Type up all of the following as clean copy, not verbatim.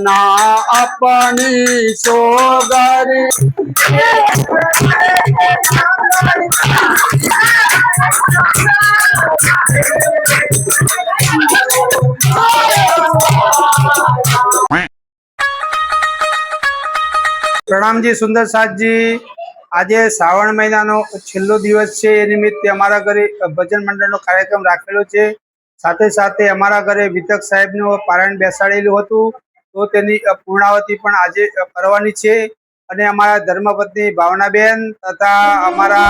ना अपनी सोगरी प्रणाम जी सुंदर साथ जी। आज श्रावण महीना छेल्लो दिवस है। निमित्ते अमरा घरे भजन मंडल कार्यक्रम राखेलो है। साथे साथे अमरा घरे वितक साहेब नो पारायण बेसाडेलुं हतुं, तो तेनी पूर्णावती पण आजे करवानी छे। अने अमरा धर्मपत्नी भावनाबेन तथा अमरा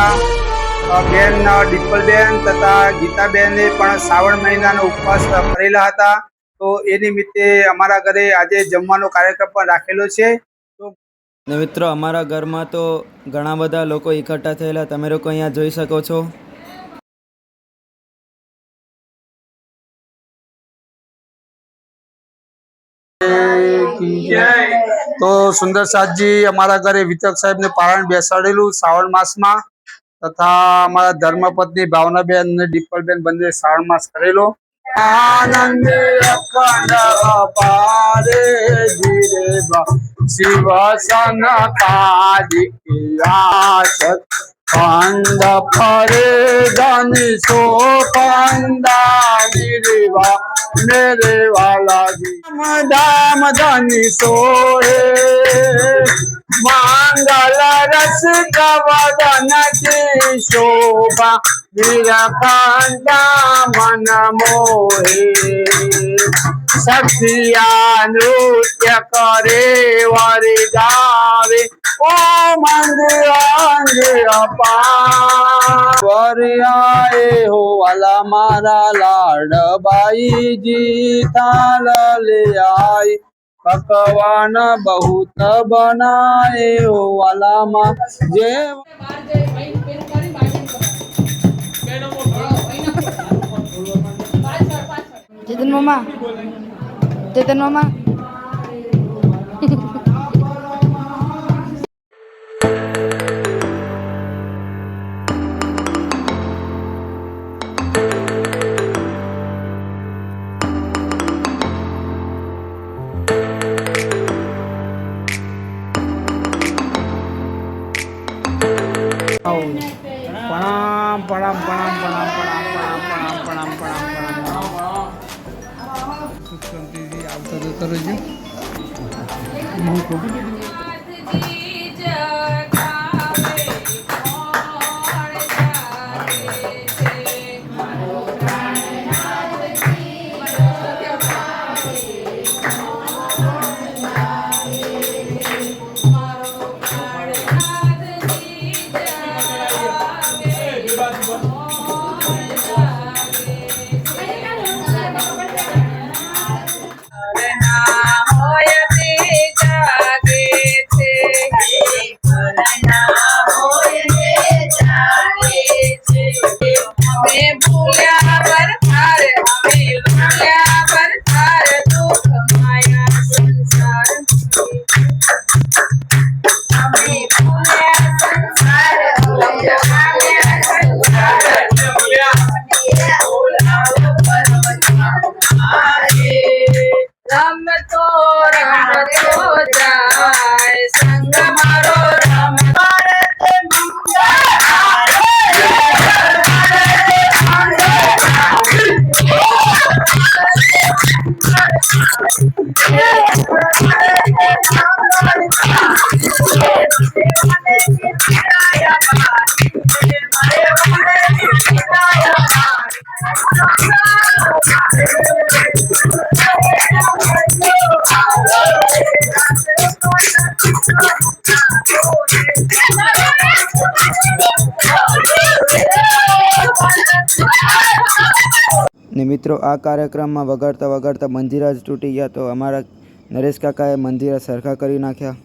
बेन डिम्पलबेन तथा गीताबेने पण श्रावण महीनानो उपवास करेला हता। तो ए निमित्ते अमरा घरे आजे जमवानो कार्यक्रम पण राखेलो छे। ने मित्रों अमरा घर में तो घणा बधा लोग इकट्ठा थयेला तमे लोग अहींया जोई शको छो। तो सुंदर साथ जी अमरा घरे वितक साहेब ने पारायण बेसाडेलुं श्रावण मास में तथा अमरा धर्मपत्नी भावनाबेन ने डिम्पलबेन बंने श्रावण मास करेलो। आनंद अखंड अपारे धीरे शिव सन काजिक खंड फरे धनी सो पंदा गिरिवा मेरे वाला धाम धनी सोहे मंगल रस कवदन की शोभा वीरकांता मन मोहे सखिया नृत्य करे वरि गावे ओ मंदिर अपार आए हो वाला मारा लाडबाई जी थाल ले आई पकवान बहुत बनाए हो वाला माँ जे चेतन मामा प्रणाम प्रणाम प्रणाम प्रणाम प्रणाम प्रणाम प्रणाम प्रणाम प्रणाम सुख शांति जी आवता जता रहिए। ने मित्रों आ कार्यक्रम में वगाड़ता वगाड़ता मंजीरा ज तूटी गया, तो अमारा नरेश काकाए मंजीरा सरखा करी नाख्या।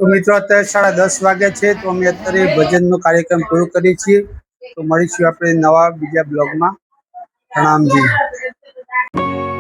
તો મિત્રો અત્યારે 10:30 વાગ્યા છે, તો અમે અત્યારે ભજનનો કાર્યક્રમ પૂરો કરીએ છીએ. તો મળીશું આપણે નવા બીજા બ્લોગમાં. પ્રણામજી.